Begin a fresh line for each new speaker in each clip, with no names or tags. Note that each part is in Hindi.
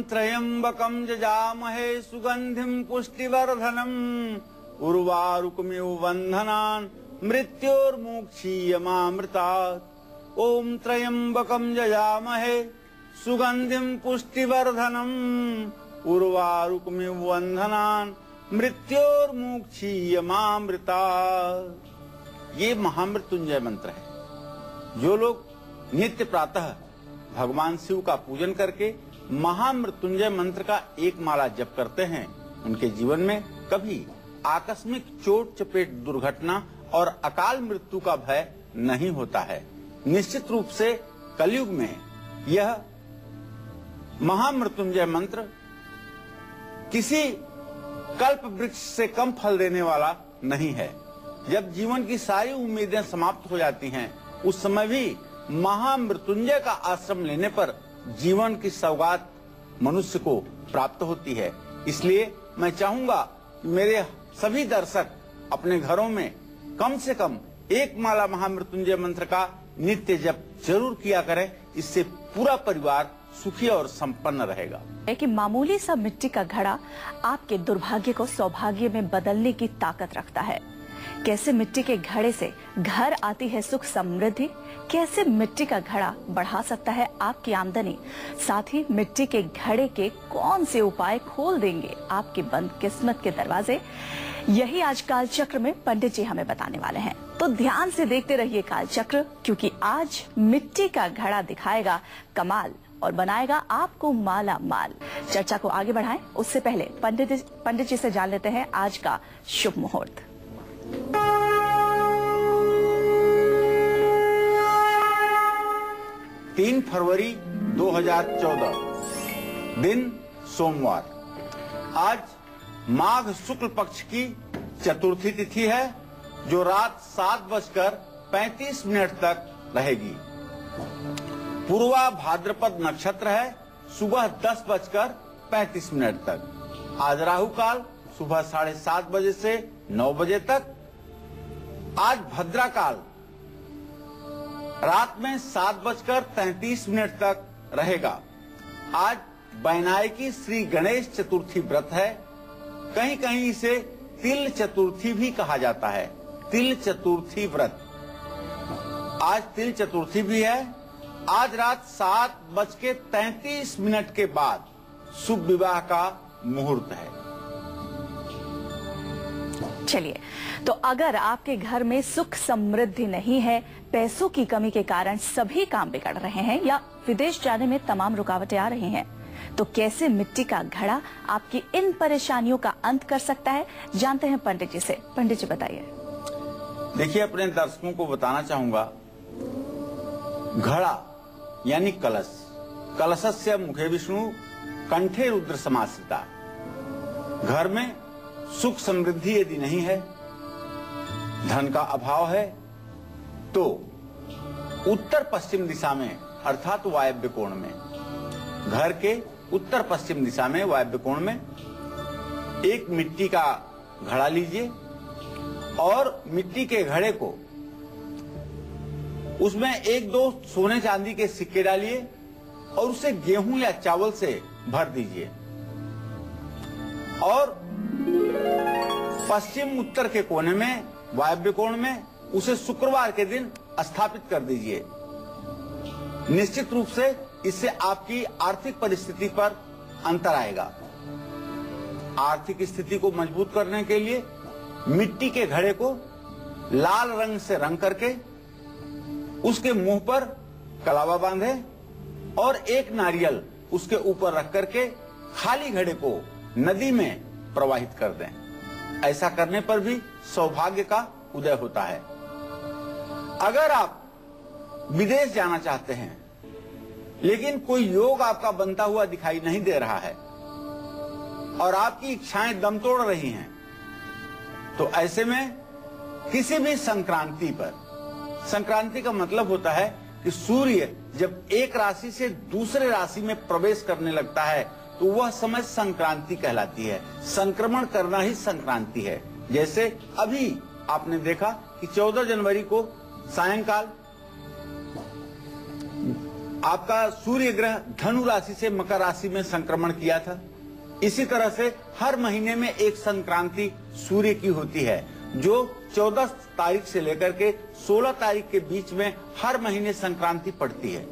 त्र्यंबकं जजामहे सुगंधिं पुष्टिवर्धनम् उर्वारुकमिव बन्धनान् मृत्योर्मुक्षीयमामृतात्। ओम त्र्यंबकं जजामहे सुगंधिं पुष्टिवर्धनम् उर्वारुकमिव बन्धनान् मृत्योर्मुक्षीयमामृतात्। ये महामृत्युंजय मंत्र है। जो लोग नित्य प्रातः भगवान शिव का पूजन करके महामृत्युंजय मंत्र का एक माला जप करते हैं, उनके जीवन में कभी आकस्मिक चोट चपेट दुर्घटना और अकाल मृत्यु का भय नहीं होता है। निश्चित रूप से कलयुग में यह महामृत्युंजय मंत्र किसी कल्प वृक्ष से कम फल देने वाला नहीं है। जब जीवन की सारी उम्मीदें समाप्त हो जाती हैं, उस समय भी महामृत्युंजय का आश्रम लेने पर जीवन की सौगात मनुष्य को प्राप्त होती है। इसलिए मैं चाहूंगा कि मेरे सभी दर्शक अपने घरों में कम से कम एक माला महामृत्युंजय मंत्र का नित्य जप जरूर किया करें। इससे पूरा परिवार सुखी और संपन्न रहेगा।
कि मामूली सा मिट्टी का घड़ा आपके दुर्भाग्य को सौभाग्य में बदलने की ताकत रखता है। कैसे मिट्टी के घड़े से घर आती है सुख समृद्धि, कैसे मिट्टी का घड़ा बढ़ा सकता है आपकी आमदनी, साथ ही मिट्टी के घड़े के कौन से उपाय खोल देंगे आपकी बंद किस्मत के दरवाजे, यही आज काल चक्र में पंडित जी हमें बताने वाले हैं। तो ध्यान से देखते रहिए काल चक्र, क्योंकि आज मिट्टी का घड़ा दिखाएगा कमाल और बनाएगा आपको माला माल। चर्चा को आगे बढ़ाएं उससे पहले पंडित जी से जान लेते हैं आज का शुभ मुहूर्त।
3 फरवरी 2014 दिन सोमवार। आज माघ शुक्ल पक्ष की चतुर्थी तिथि है, जो रात 7:35 तक रहेगी। पूर्वा भाद्रपद नक्षत्र है, सुबह 10:35 तक। आज राहु काल सुबह 7:30 बजे से 9 बजे तक। आज भद्रा काल रात में 7:33 तक रहेगा। आज वैनायकी श्री गणेश चतुर्थी व्रत है। कहीं कहीं इसे तिल चतुर्थी भी कहा जाता है। तिल चतुर्थी व्रत। आज तिल चतुर्थी भी है। आज रात 7:33 के बाद शुभ विवाह का मुहूर्त है।
चलिए, तो अगर आपके घर में सुख समृद्धि नहीं है, पैसों की कमी के कारण सभी काम बिगड़ रहे हैं या विदेश जाने में तमाम रुकावटें आ रही हैं, तो कैसे मिट्टी का घड़ा आपकी इन परेशानियों का अंत कर सकता है, जानते हैं पंडित जी से। पंडित जी बताइए।
देखिए, अपने दर्शकों को बताना चाहूंगा, घड़ा यानी कलश। कलशस्य मुखे विष्णु कंठे रुद्र समाश्रिता। घर में सुख समृद्धि यदि नहीं है, धन का अभाव है, तो उत्तर पश्चिम दिशा में अर्थात वायव्य कोण में, घर के उत्तर पश्चिम दिशा में वायव्य कोण में एक मिट्टी का घड़ा लीजिए और मिट्टी के घड़े को उसमें 1-2 सोने चांदी के सिक्के डालिए और उसे गेहूं या चावल से भर दीजिए और पश्चिम उत्तर के कोने में वायव्य कोण में उसे शुक्रवार के दिन स्थापित कर दीजिए। निश्चित रूप से इससे आपकी आर्थिक परिस्थिति पर अंतर आएगा। आर्थिक स्थिति को मजबूत करने के लिए मिट्टी के घड़े को लाल रंग से रंग करके उसके मुंह पर कलावा बांधे और एक नारियल उसके ऊपर रख करके खाली घड़े को नदी में प्रवाहित कर दें। ऐसा करने पर भी सौभाग्य का उदय होता है। अगर आप विदेश जाना चाहते हैं लेकिन कोई योग आपका बनता हुआ दिखाई नहीं दे रहा है और आपकी इच्छाएं दम तोड़ रही हैं, तो ऐसे में किसी भी संक्रांति पर, संक्रांति का मतलब होता है कि सूर्य जब एक राशि से दूसरे राशि में प्रवेश करने लगता है तो वह समय संक्रांति कहलाती है। संक्रमण करना ही संक्रांति है। जैसे अभी आपने देखा कि 14 जनवरी को सायंकाल आपका सूर्य ग्रह धनु राशि से मकर राशि में संक्रमण किया था। इसी तरह से हर महीने में एक संक्रांति सूर्य की होती है, जो 14 तारीख से लेकर के 16 तारीख के बीच में हर महीने संक्रांति पड़ती है।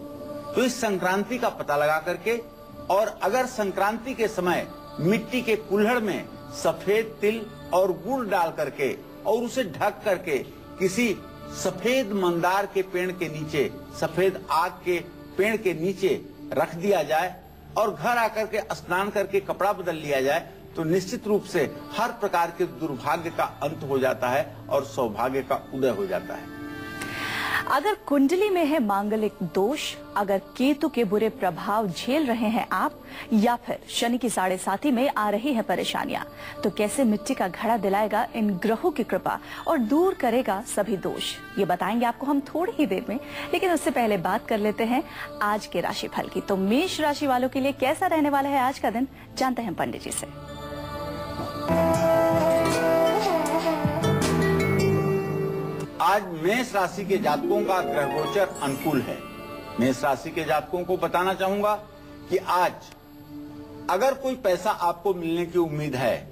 तो इस संक्रांति का पता लगा करके, और अगर संक्रांति के समय मिट्टी के कुल्हड़ में सफेद तिल और गुड़ डाल करके और उसे ढक करके किसी सफेद मंदार के पेड़ के नीचे, सफेद आग के पेड़ के नीचे रख दिया जाए और घर आकर के स्नान करके कपड़ा बदल लिया जाए, तो निश्चित रूप से हर प्रकार के दुर्भाग्य का अंत हो जाता है और सौभाग्य का उदय हो जाता है।
अगर कुंडली में है मांगलिक दोष, अगर केतु के बुरे प्रभाव झेल रहे हैं आप, या फिर शनि की 7.5 में आ रही है परेशानियां, तो कैसे मिट्टी का घड़ा दिलाएगा इन ग्रहों की कृपा और दूर करेगा सभी दोष, ये बताएंगे आपको हम थोड़ी ही देर में। लेकिन उससे पहले बात कर लेते हैं आज के राशिफल की। तो मेष राशि वालों के लिए कैसा रहने वाला है आज का दिन, जानते हैं पंडित जी से।
आज मेष राशि के जातकों का ग्रह गोचर अनुकूल है। मेष राशि के जातकों को बताना चाहूंगा कि आज अगर कोई पैसा आपको मिलने की उम्मीद है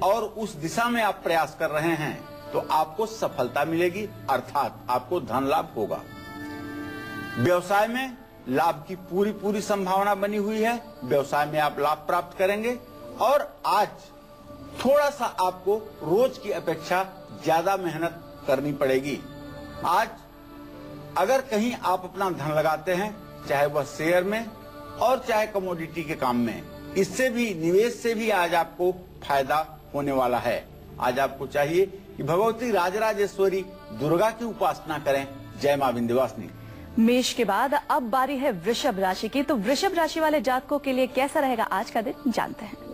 और उस दिशा में आप प्रयास कर रहे हैं, तो आपको सफलता मिलेगी, अर्थात आपको धन लाभ होगा। व्यवसाय में लाभ की पूरी संभावना बनी हुई है। व्यवसाय में आप लाभ प्राप्त करेंगे और आज थोड़ा सा आपको रोज की अपेक्षा ज्यादा मेहनत करनी पड़ेगी। आज अगर कहीं आप अपना धन लगाते हैं, चाहे वह शेयर में और चाहे कमोडिटी के काम में, इससे भी, निवेश से भी आज आपको फायदा होने वाला है। आज आपको चाहिए कि भगवती राजराजेश्वरी दुर्गा की उपासना करें। जय मां विंध्यवासिनी।
मेष के बाद अब बारी है वृषभ राशि की। तो वृषभ राशि वाले जातकों के लिए कैसा रहेगा आज का दिन, जानते हैं।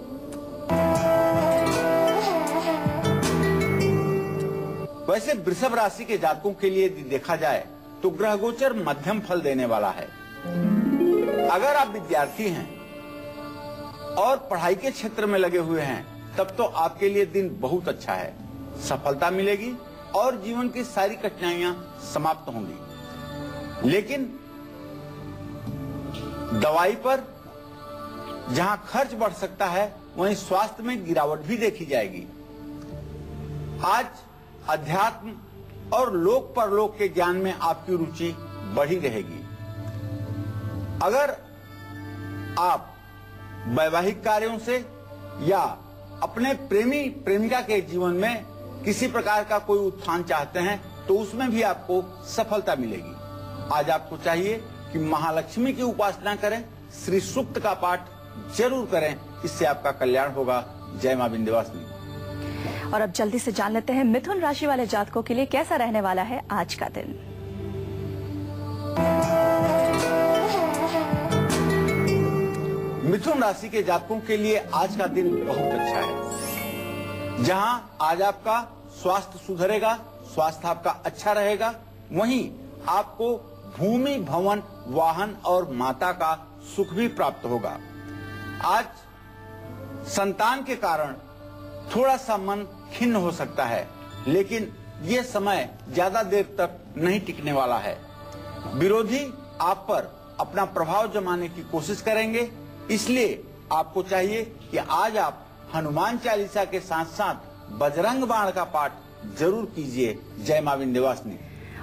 वैसे वृषभ राशि के जातकों के लिए देखा जाए तो ग्रह गोचर मध्यम फल देने वाला है। अगर आप विद्यार्थी हैं और पढ़ाई के क्षेत्र में लगे हुए हैं, तब तो आपके लिए दिन बहुत अच्छा है। सफलता मिलेगी और जीवन की सारी कठिनाइयां समाप्त होंगी। लेकिन दवाई पर जहां खर्च बढ़ सकता है, वहीं स्वास्थ्य में गिरावट भी देखी जाएगी। आज अध्यात्म और लोक परलोक के ज्ञान में आपकी रुचि बढ़ी रहेगी। अगर आप वैवाहिक कार्यों से या अपने प्रेमी प्रेमिका के जीवन में किसी प्रकार का कोई उत्थान चाहते हैं, तो उसमें भी आपको सफलता मिलेगी। आज आपको चाहिए कि महालक्ष्मी की उपासना करें, श्री सूक्त का पाठ जरूर करें, इससे आपका कल्याण होगा। जय मां विंध्यवासिनी।
और अब जल्दी से जान लेते हैं मिथुन राशि वाले जातकों के लिए कैसा रहने वाला है आज का दिन।
मिथुन राशि के जातकों के लिए आज का दिन बहुत अच्छा है। जहां आज आपका स्वास्थ्य सुधरेगा, स्वास्थ्य आपका अच्छा रहेगा, वहीं आपको भूमि, भवन, वाहन और माता का सुख भी प्राप्त होगा। आज संतान के कारण थोड़ा सा मन खिन्न हो सकता है, लेकिन ये समय ज्यादा देर तक नहीं टिकने वाला है। विरोधी आप पर अपना प्रभाव जमाने की कोशिश करेंगे, इसलिए आपको चाहिए कि आज आप हनुमान चालीसा के साथ साथ बजरंग बाण का पाठ जरूर कीजिए। जय मां विंध्यवासिनी।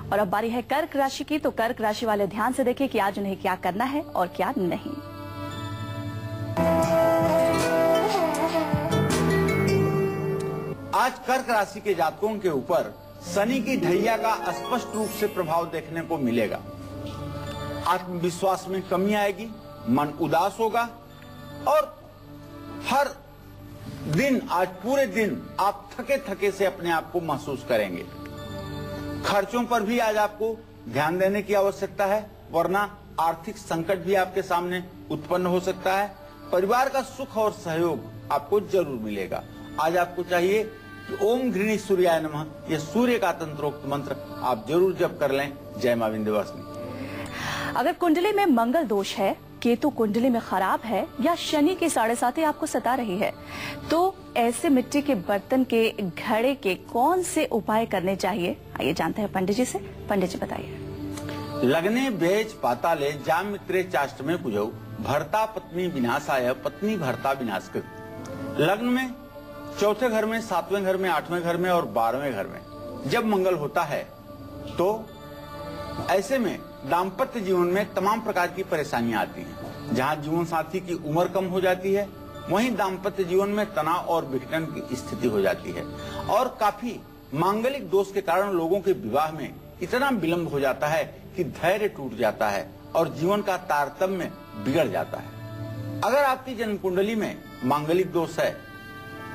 और अब बारी है कर्क राशि की। तो कर्क राशि वाले ध्यान से देखिए कि आज उन्हें क्या करना है और क्या नहीं।
आज कर्क राशि के जातकों के ऊपर शनि की ढैया का स्पष्ट रूप से प्रभाव देखने को मिलेगा। आत्मविश्वास में कमी आएगी, मन उदास होगा और हर दिन, आज पूरे दिन आप थके थके से अपने आप को महसूस करेंगे। खर्चों पर भी आज आपको ध्यान देने की आवश्यकता है, वरना आर्थिक संकट भी आपके सामने उत्पन्न हो सकता है। परिवार का सुख और सहयोग आपको जरूर मिलेगा। आज आपको चाहिए कि ओम घृणी सूर्याय नमः, यह सूर्य का तंत्रोक्त मंत्र आप जरूर जप कर लें। जय मां विंध्यवासिनी।
अगर कुंडली में मंगल दोष है, केतु कुंडली में खराब है या शनि की 7.5 आपको सता रही है, तो ऐसे मिट्टी के बर्तन के घड़े के कौन से उपाय करने चाहिए, आइए जानते हैं पंडित जी से। पंडित जी बताइए।
लग्ने बेज पाताले जामित्रे चाष्टमे कुजौ भर्ता पत्नी विनाशाय पत्नी भर्ता विनाशकृत। लग्न में चौथे घर में, सातवें घर में, आठवें घर में और 12वें घर में जब मंगल होता है तो ऐसे में दाम्पत्य जीवन में तमाम प्रकार की परेशानियां आती हैं। जहां जीवन साथी की उम्र कम हो जाती है, वहीं दाम्पत्य जीवन में तनाव और विघटन की स्थिति हो जाती है और काफी मांगलिक दोष के कारण लोगों के विवाह में इतना विलंब हो जाता है कि धैर्य टूट जाता है और जीवन का तारतम्य बिगड़ जाता है। अगर आपकी जन्म कुंडली में मांगलिक दोष है,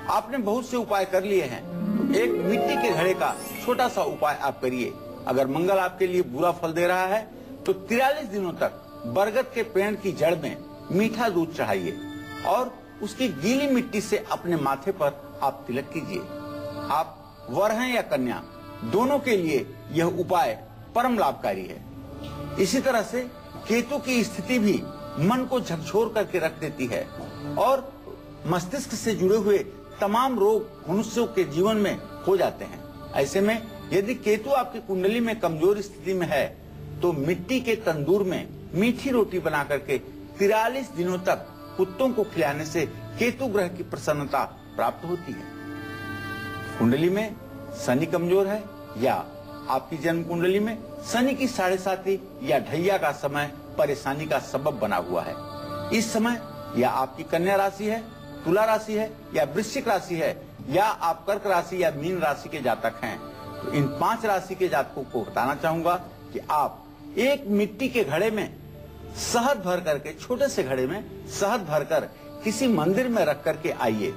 आपने बहुत से उपाय कर लिए हैं, तो एक मिट्टी के घड़े का छोटा सा उपाय आप करिए। अगर मंगल आपके लिए बुरा फल दे रहा है तो 43 दिनों तक बरगद के पेड़ की जड़ में मीठा दूध चढ़ाइए और उसकी गीली मिट्टी से अपने माथे पर आप तिलक कीजिए। आप वर हैं या कन्या, दोनों के लिए यह उपाय परम लाभकारी है। इसी तरह से केतु की स्थिति भी मन को झकझोर करके रख देती है और मस्तिष्क से जुड़े हुए तमाम रोग मनुष्यों के जीवन में हो जाते हैं। ऐसे में यदि केतु आपकी कुंडली में कमजोर स्थिति में है तो मिट्टी के तंदूर में मीठी रोटी बना करके 43 दिनों तक कुत्तों को खिलाने से केतु ग्रह की प्रसन्नता प्राप्त होती है। कुंडली में शनि कमजोर है या आपकी जन्म कुंडली में शनि की 7.5 या ढैया का समय परेशानी का सबब बना हुआ है, इस समय या आपकी कन्या राशि है, तुला राशि है या वृश्चिक राशि है या आप कर्क राशि या मीन राशि के जातक हैं, तो इन 5 राशि के जातकों को बताना चाहूंगा कि आप एक मिट्टी के घड़े में शहद भर करके, छोटे से घड़े में शहद भरकर किसी मंदिर में रख करके आइए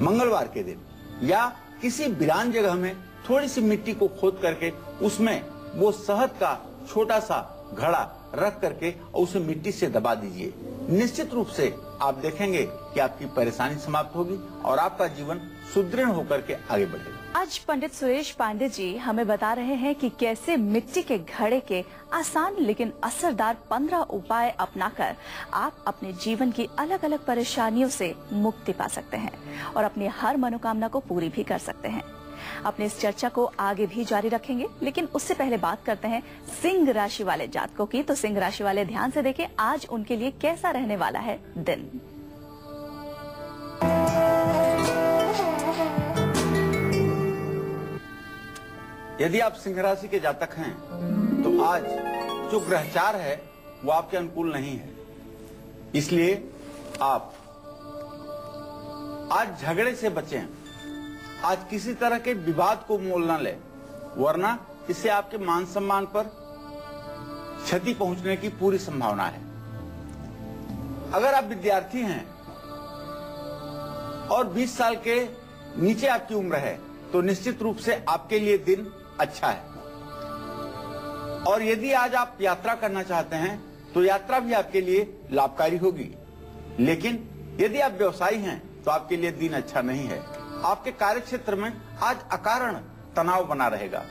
मंगलवार के दिन, या किसी वीरान जगह में थोड़ी सी मिट्टी को खोद करके उसमें वो शहद का छोटा सा घड़ा रख करके और उसे मिट्टी से दबा दीजिए। निश्चित रूप से आप देखेंगे कि आपकी परेशानी समाप्त होगी और आपका जीवन सुदृढ़ होकर के आगे बढ़ेगा।
आज पंडित सुरेश पांडे जी हमें बता रहे हैं कि कैसे मिट्टी के घड़े के आसान लेकिन असरदार 15 उपाय अपनाकर आप अपने जीवन की अलग अलग परेशानियों से मुक्ति पा सकते हैं और अपनी हर मनोकामना को पूरी भी कर सकते हैं। अपने इस चर्चा को आगे भी जारी रखेंगे, लेकिन उससे पहले बात करते हैं सिंह राशि वाले जातकों की। तो सिंह राशि वाले ध्यान से देखें आज उनके लिए कैसा रहने वाला है दिन।
यदि आप सिंह राशि के जातक हैं तो आज जो ग्रहचार है वो आपके अनुकूल नहीं है, इसलिए आप आज झगड़े से बचें। आज किसी तरह के विवाद को मोल न ले, वरना इससे आपके मान सम्मान पर क्षति पहुंचने की पूरी संभावना है। अगर आप विद्यार्थी हैं और 20 साल के नीचे आपकी उम्र है तो निश्चित रूप से आपके लिए दिन अच्छा है। और यदि आज आप यात्रा करना चाहते हैं तो यात्रा भी आपके लिए लाभकारी होगी। लेकिन यदि आप व्यवसायी हैं तो आपके लिए दिन अच्छा नहीं है। आपके कार्य क्षेत्र में आज अकारण तनाव बना रहेगा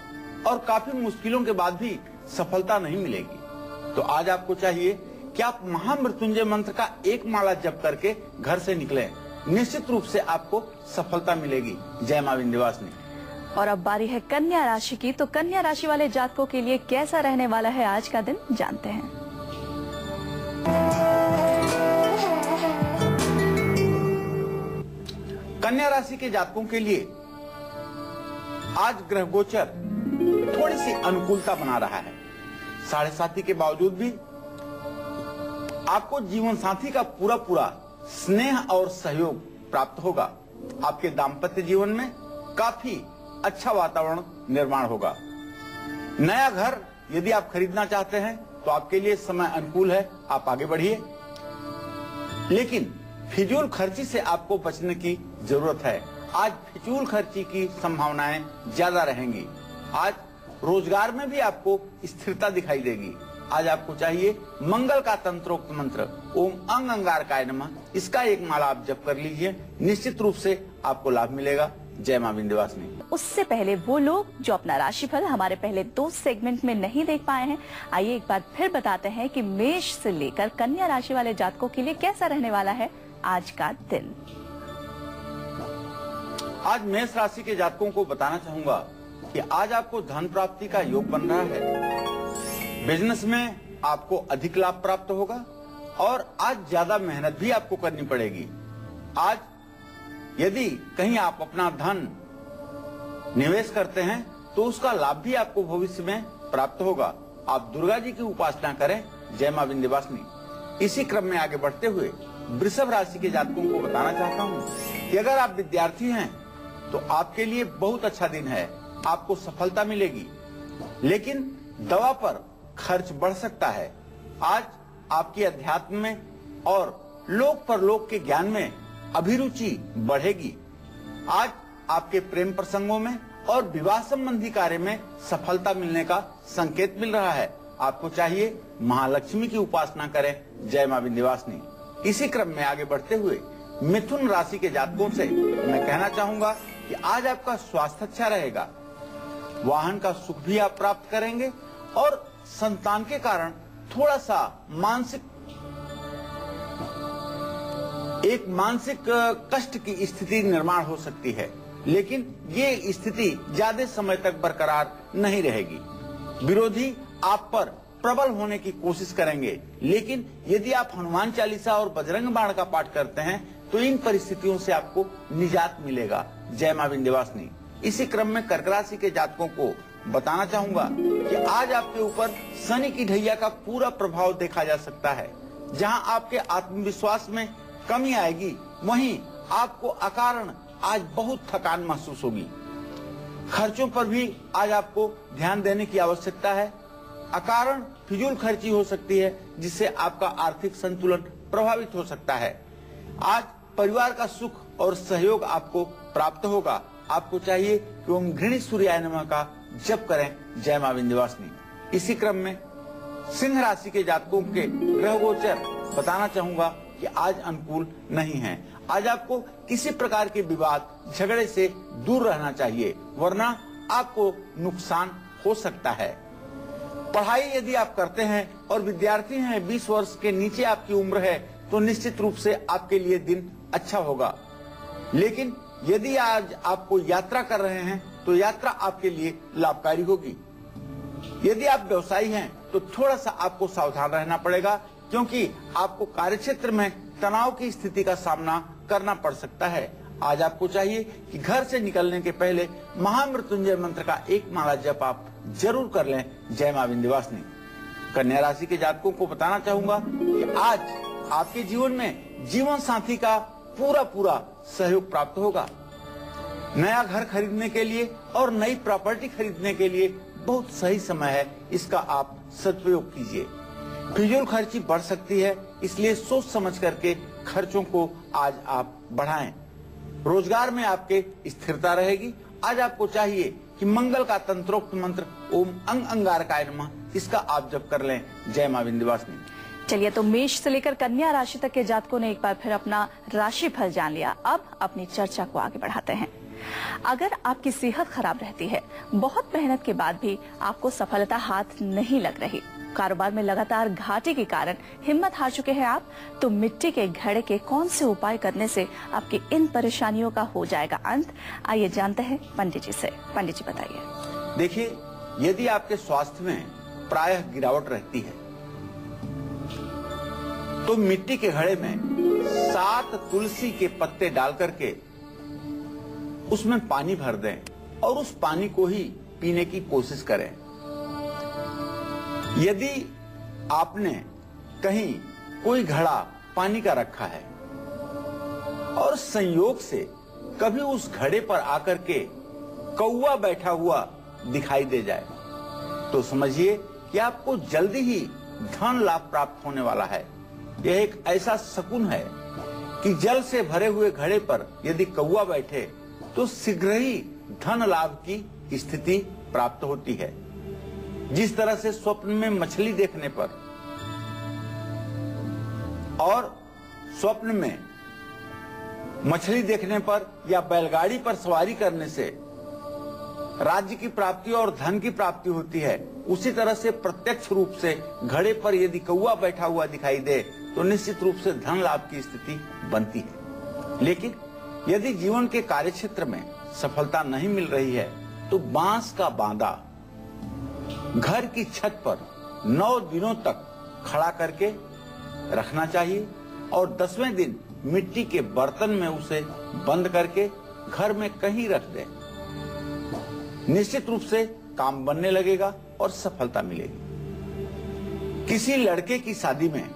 और काफी मुश्किलों के बाद भी सफलता नहीं मिलेगी। तो आज आपको चाहिए कि आप महामृत्युंजय मंत्र का एक माला जप करके घर से निकलें। निश्चित रूप से आपको सफलता मिलेगी। जय मां विंध्यवासिनी।
और अब बारी है कन्या राशि की। तो कन्या राशि वाले जातकों के लिए कैसा रहने वाला है आज का दिन, जानते हैं।
कन्या राशि के जातकों के लिए आज ग्रह गोचर थोड़ी सी अनुकूलता बना रहा है। 7.5 के बावजूद भी आपको जीवन साथी का पूरा स्नेह और सहयोग प्राप्त होगा। आपके दाम्पत्य जीवन में काफी अच्छा वातावरण निर्माण होगा। नया घर यदि आप खरीदना चाहते हैं तो आपके लिए समय अनुकूल है, आप आगे बढ़िए। लेकिन फिजूल खर्ची से आपको बचने की जरूरत है। आज फिजूल खर्ची की संभावनाएं ज्यादा रहेंगी। आज रोजगार में भी आपको स्थिरता दिखाई देगी। आज आपको चाहिए मंगल का तंत्रोक्त मंत्र ओम अंग अंगारकाय नमः, इसका एक माला आप जप कर लीजिए। निश्चित रूप से आपको लाभ मिलेगा। जय मां विंध्यवासिनी।
उससे पहले वो लोग जो अपना राशिफल हमारे पहले 2 सेगमेंट में नहीं देख पाए हैं, आइए एक बार फिर बताते हैं कि मेष से लेकर कन्या राशि वाले जातकों के लिए कैसा रहने वाला है आज का दिन।
आज मेष राशि के जातकों को बताना चाहूंगा कि आज आपको धन प्राप्ति का योग बन रहा है। बिजनेस में आपको अधिक लाभ प्राप्त होगा और आज ज्यादा मेहनत भी आपको करनी पड़ेगी। आज यदि कहीं आप अपना धन निवेश करते हैं तो उसका लाभ भी आपको भविष्य में प्राप्त होगा। आप दुर्गा जी की उपासना करें, जय मां विंध्यवासिनी। इसी क्रम में आगे बढ़ते हुए वृषभ राशि के जातकों को बताना चाहता हूं कि अगर आप विद्यार्थी हैं तो आपके लिए बहुत अच्छा दिन है, आपको सफलता मिलेगी, लेकिन दवा पर खर्च बढ़ सकता है। आज आपकी अध्यात्म में और लोक परलोक के ज्ञान में अभिरुचि बढ़ेगी। आज आपके प्रेम प्रसंगों में और विवाह संबंधी कार्य में सफलता मिलने का संकेत मिल रहा है। आपको चाहिए महालक्ष्मी की उपासना करें, जय मां विंध्यवासिनी। इसी क्रम में आगे बढ़ते हुए मिथुन राशि के जातकों से मैं कहना चाहूंगा कि आज आपका स्वास्थ्य अच्छा रहेगा, वाहन का सुख भी आप प्राप्त करेंगे और संतान के कारण थोड़ा सा मानसिक कष्ट की स्थिति निर्माण हो सकती है, लेकिन ये स्थिति ज्यादा समय तक बरकरार नहीं रहेगी। विरोधी आप पर प्रबल होने की कोशिश करेंगे, लेकिन यदि आप हनुमान चालीसा और बजरंग बाण का पाठ करते हैं तो इन परिस्थितियों से आपको निजात मिलेगा, जय मां विंध्यवासिनी। इसी क्रम में कर्क राशि के जातकों को बताना चाहूंगा कि आज आपके ऊपर शनि की ढैया का पूरा प्रभाव देखा जा सकता है। जहां आपके आत्मविश्वास में कमी आएगी, वहीं आपको अकारण आज बहुत थकान महसूस होगी। खर्चों पर भी आज आपको ध्यान देने की आवश्यकता है। अकारण फिजूल खर्ची हो सकती है, जिससे आपका आर्थिक संतुलन प्रभावित हो सकता है। आज परिवार का सुख और सहयोग आपको प्राप्त होगा। आपको चाहिए कि ओम घृणी सूर्याय नमः का जप करें, जय मां विंध्यवासिनी। इसी क्रम में सिंह राशि के जातकों के ग्रह गोचर बताना चाहूंगा कि आज अनुकूल नहीं है। आज आपको किसी प्रकार के विवाद झगड़े से दूर रहना चाहिए, वरना आपको नुकसान हो सकता है। पढ़ाई यदि आप करते हैं और विद्यार्थी हैं, 20 वर्ष के नीचे आपकी उम्र है, तो निश्चित रूप से आपके लिए दिन अच्छा होगा। लेकिन यदि आज आपको यात्रा कर रहे हैं तो यात्रा आपके लिए लाभकारी होगी। यदि आप व्यवसायी हैं तो थोड़ा सा आपको सावधान रहना पड़ेगा, क्योंकि आपको कार्यक्षेत्र में तनाव की स्थिति का सामना करना पड़ सकता है। आज आपको चाहिए कि घर से निकलने के पहले महामृत्युंजय मंत्र का एक माला जप आप जरूर कर लें, जय मां विंध्यवासिनी। कन्या राशि के जातकों को बताना चाहूंगा कि आज आपके जीवन में जीवन साथी का पूरा सहयोग प्राप्त होगा। नया घर खरीदने के लिए और नई प्रॉपर्टी खरीदने के लिए बहुत सही समय है, इसका आप सदुपयोग कीजिए। फिजूल खर्ची बढ़ सकती है, इसलिए सोच समझ करके खर्चों को आज आप बढ़ाएं। रोजगार में आपके स्थिरता रहेगी। आज आपको चाहिए कि मंगल का तंत्रोक्त मंत्र ओम अंग अंगारकाय नमः, इसका आप जप कर लें, जय मां विंध्यवासिनी।
चलिए, तो मेष से लेकर कन्या राशि तक के जातकों ने एक बार फिर अपना राशिफल जान लिया। अब अपनी चर्चा को आगे बढ़ाते हैं। अगर आपकी सेहत खराब रहती है, बहुत मेहनत के बाद भी आपको सफलता हाथ नहीं लग रही, कारोबार में लगातार घाटे के कारण हिम्मत हार चुके हैं आप, तो मिट्टी के घड़े के कौन से उपाय करने से आपकी इन परेशानियों का हो जाएगा अंत? आइए जानते हैं पंडित जी से। पंडित जी बताइए।
देखिए, यदि आपके स्वास्थ्य में प्रायः गिरावट रहती है तो मिट्टी के घड़े में 7 तुलसी के पत्ते डाल करके उसमें पानी भर दें और उस पानी को ही पीने की कोशिश करें। यदि आपने कहीं कोई घड़ा पानी का रखा है और संयोग से कभी उस घड़े पर आकर के कौवा बैठा हुआ दिखाई दे जाए, तो समझिए कि आपको जल्दी ही धन लाभ प्राप्त होने वाला है। यह एक ऐसा शकुन है कि जल से भरे हुए घड़े पर यदि कौवा बैठे तो शीघ्र ही धन लाभ की स्थिति प्राप्त होती है। जिस तरह से स्वप्न में मछली देखने पर और स्वप्न में मछली देखने पर या बैलगाड़ी पर सवारी करने से राज्य की प्राप्ति और धन की प्राप्ति होती है, उसी तरह से प्रत्यक्ष रूप से घड़े पर यदि कौवा बैठा हुआ दिखाई दे तो निश्चित रूप से धन लाभ की स्थिति बनती है। लेकिन यदि जीवन के कार्यक्षेत्र में सफलता नहीं मिल रही है तो बांस का बांदा घर की छत पर 9 दिनों तक खड़ा करके रखना चाहिए और 10वें दिन मिट्टी के बर्तन में उसे बंद करके घर में कहीं रख दें। निश्चित रूप से काम बनने लगेगा और सफलता मिलेगी। किसी लड़के की शादी में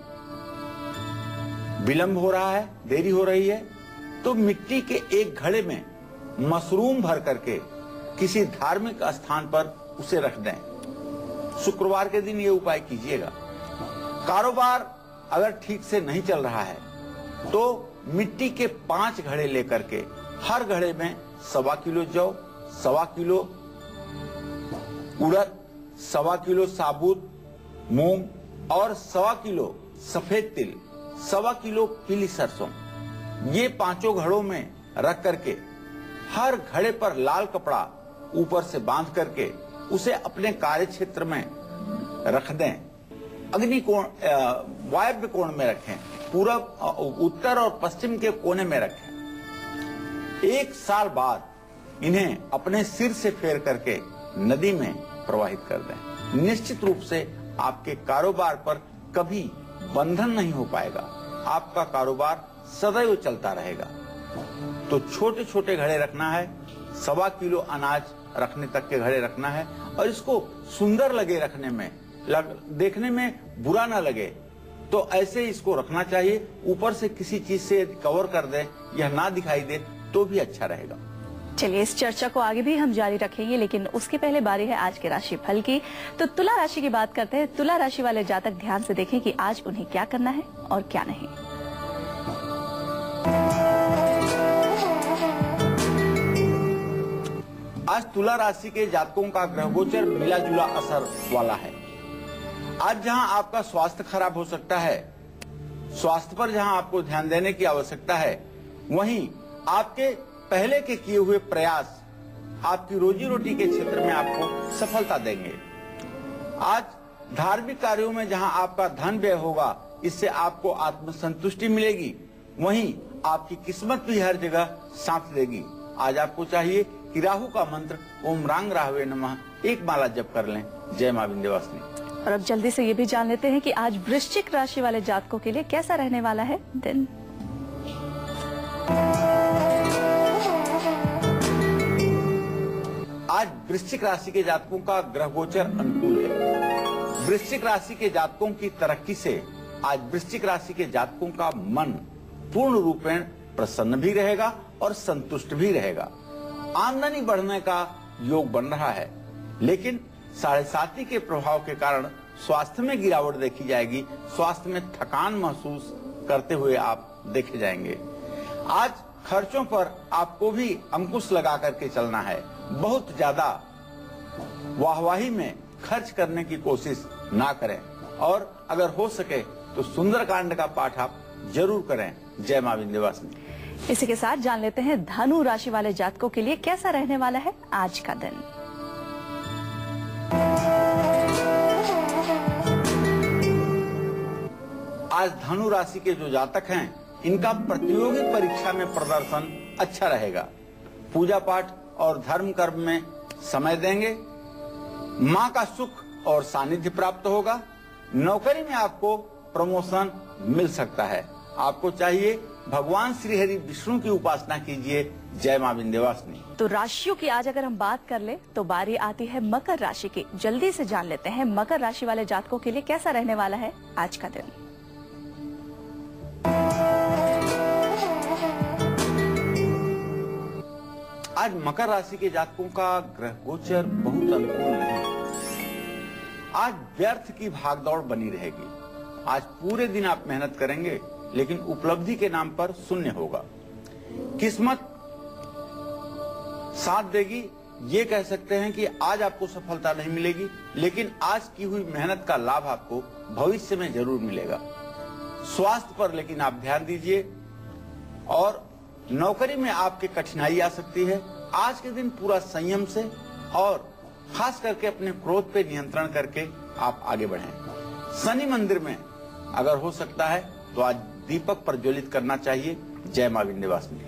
विलंब हो रहा है, देरी हो रही है, तो मिट्टी के एक घड़े में मशरूम भर करके किसी धार्मिक स्थान पर उसे रख दें। शुक्रवार के दिन ये उपाय कीजिएगा। कारोबार अगर ठीक से नहीं चल रहा है तो मिट्टी के 5 घड़े लेकर के हर घड़े में 1.25 किलो जौ, 1.25 किलो उड़द, 1.25 किलो साबुत मूंग और 1.25 किलो सफेद तिल, 1.25 किलो पीली सरसों, ये 5 घड़ों में रख करके हर घड़े पर लाल कपड़ा ऊपर से बांध करके उसे अपने कार्य क्षेत्र में रख दें। अग्नि कोण, वायव्य कोण में रखें, पूरब, उत्तर और पश्चिम के कोने में रखें। 1 साल बाद इन्हें अपने सिर से फेर करके नदी में प्रवाहित कर दें। निश्चित रूप से आपके कारोबार पर कभी बंधन नहीं हो पाएगा, आपका कारोबार सदैव चलता रहेगा। तो छोटे छोटे घड़े रखना है, 1.25 किलो अनाज रखने तक के घड़े रखना है और इसको सुंदर लगे रखने में, देखने में बुरा ना लगे तो ऐसे इसको रखना चाहिए। ऊपर से किसी चीज से कवर कर दे, यह ना दिखाई दे तो भी अच्छा रहेगा।
चलिए, इस चर्चा को आगे भी हम जारी रखेंगे, लेकिन उसके पहले बारी है आज के राशि फल की। तो तुला राशि की बात करते हैं। तुला राशि वाले जातक ध्यान से देखें कि आज उन्हें क्या करना है और क्या नहीं।
आज तुला राशि के जातकों का ग्रह गोचर मिला जुला असर वाला है। आज जहां आपका स्वास्थ्य खराब हो सकता है, स्वास्थ्य पर जहां आपको ध्यान देने की आवश्यकता है, वहीं आपके पहले के किए हुए प्रयास आपकी रोजी रोटी के क्षेत्र में आपको सफलता देंगे। आज धार्मिक कार्यों में जहां आपका धन व्यय होगा, इससे आपको आत्मसंतुष्टि मिलेगी, वहीं आपकी किस्मत भी हर जगह साथ देगी। आज आपको चाहिए कि राहु का मंत्र ओम रांग राहवे नमः 1 माला जप कर लें। जय मां विंध्यवासिनी।
और अब जल्दी से ये भी जान लेते हैं कि आज वृश्चिक राशि वाले जातकों के लिए कैसा रहने वाला है दिन।
आज वृश्चिक राशि के जातकों का ग्रह गोचर अनुकूल है। वृश्चिक राशि के जातकों की तरक्की से आज वृश्चिक राशि के जातकों का मन पूर्ण रूपेण प्रसन्न भी रहेगा और संतुष्ट भी रहेगा। आमदनी बढ़ने का योग बन रहा है, लेकिन 7.5 के प्रभाव के कारण स्वास्थ्य में गिरावट देखी जाएगी। स्वास्थ्य में थकान महसूस करते हुए आप देखे जाएंगे। आज खर्चों पर आपको भी अंकुश लगा करके चलना है। बहुत ज्यादा वाहवाही में खर्च करने की कोशिश ना करें और अगर हो सके तो सुंदरकांड का पाठ आप जरूर करें। जय मां विंध्यवासिनी।
इसी के साथ जान लेते हैं धनु राशि वाले जातकों के लिए कैसा रहने वाला है आज का दिन।
आज धनु राशि के जो जातक हैं, इनका प्रतियोगी परीक्षा में प्रदर्शन अच्छा रहेगा। पूजा पाठ और धर्म कर्म में समय देंगे। मां का सुख और सानिध्य प्राप्त होगा। नौकरी में आपको प्रमोशन मिल सकता है। आपको चाहिए भगवान श्री हरि विष्णु की उपासना कीजिए। जय मां विंध्यवासिनी।
तो राशियों की आज अगर हम बात कर ले तो बारी आती है मकर राशि की। जल्दी से जान लेते हैं मकर राशि वाले जातकों के लिए कैसा रहने वाला है आज का दिन।
आज मकर राशि के जातकों का ग्रह गोचर बहुत अनुकूल नहीं। आज व्यर्थ की भागदौड़ बनी रहेगी। आज पूरे दिन आप मेहनत करेंगे, लेकिन उपलब्धि के नाम पर शून्य होगा। किस्मत साथ देगी, ये कह सकते हैं कि आज आपको सफलता नहीं मिलेगी, लेकिन आज की हुई मेहनत का लाभ आपको भविष्य में जरूर मिलेगा। स्वास्थ्य पर लेकिन आप ध्यान दीजिए और नौकरी में आपके कठिनाई आ सकती है। आज के दिन पूरा संयम से और खास करके अपने क्रोध पे नियंत्रण करके आप आगे बढ़ें। शनि मंदिर में अगर हो सकता है तो आज दीपक प्रज्वलित करना चाहिए। जय मां विंध्यवासिनी।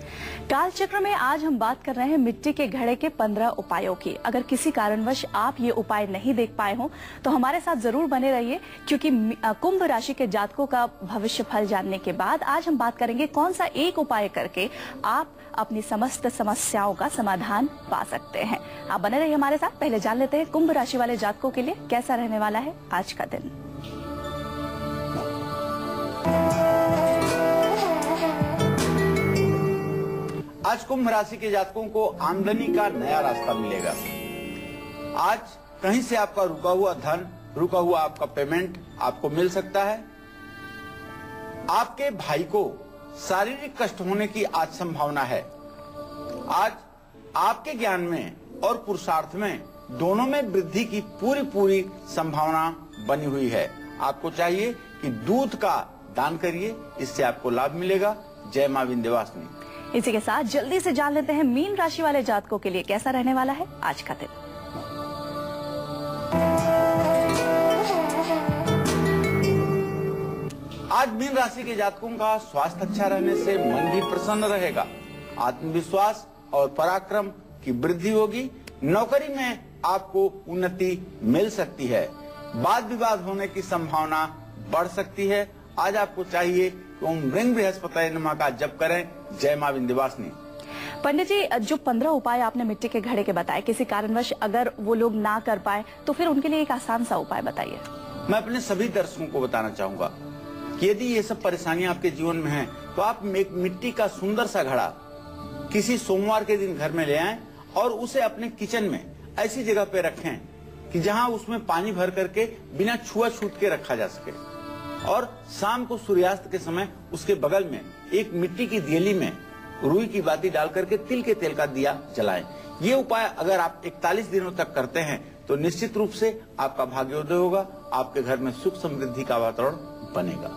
कालचक्र में आज हम बात कर रहे हैं मिट्टी के घड़े के 15 उपायों की। अगर किसी कारणवश आप ये उपाय नहीं देख पाए हों तो हमारे साथ जरूर बने रहिए, क्योंकि कुंभ राशि के जातकों का भविष्य फल जानने के बाद आज हम बात करेंगे कौन सा एक उपाय करके आप अपनी समस्त समस्याओं का समाधान पा सकते हैं। आप बने रहिए हमारे साथ। पहले जान लेते हैं कुंभ राशि वाले जातकों के लिए कैसा रहने वाला है आज का दिन।
आज कुंभ राशि के जातकों को आमदनी का नया रास्ता मिलेगा। आज कहीं से आपका रुका हुआ धन, रुका हुआ आपका पेमेंट आपको मिल सकता है। आपके भाई को शारीरिक कष्ट होने की आज संभावना है। आज आपके ज्ञान में और पुरुषार्थ में दोनों में वृद्धि की पूरी संभावना बनी हुई है। आपको चाहिए कि दूध का दान करिए, इससे आपको लाभ मिलेगा। जय मां विंध्यवासिनी।
इसी के साथ जल्दी से जान लेते हैं मीन राशि वाले जातकों के लिए कैसा रहने वाला है आज का दिन।
आज मीन राशि के जातकों का स्वास्थ्य अच्छा रहने से मन भी प्रसन्न रहेगा। आत्मविश्वास और पराक्रम की वृद्धि होगी। नौकरी में आपको उन्नति मिल सकती है। वाद विवाद होने की संभावना बढ़ सकती है। आज आपको चाहिए कि ओम ह्रीं बृहस्पतये नमः का जप करें। जय मां विंध्यवासिनी।
पंडित जी, जो 15 उपाय आपने मिट्टी के घड़े के बताए, किसी कारणवश अगर वो लोग ना कर पाए तो फिर उनके लिए एक आसान सा उपाय बताइए।
मैं अपने सभी दर्शकों को बताना चाहूंगा कि यदि ये सब परेशानियां आपके जीवन में हैं, तो आप एक मिट्टी का सुंदर सा घड़ा किसी सोमवार के दिन घर में ले आएं और उसे अपने किचन में ऐसी जगह पे रखें कि जहां उसमें पानी भर करके बिना छुआछूत के रखा जा सके। और शाम को सूर्यास्त के समय उसके बगल में एक मिट्टी की दियली में रुई की बाती डाल करके तिल के तेल का दिया जलाएं। ये उपाय अगर आप 41 दिनों तक करते हैं तो निश्चित रूप से आपका भाग्योदय होगा। आपके घर में सुख समृद्धि का वातावरण बनेगा।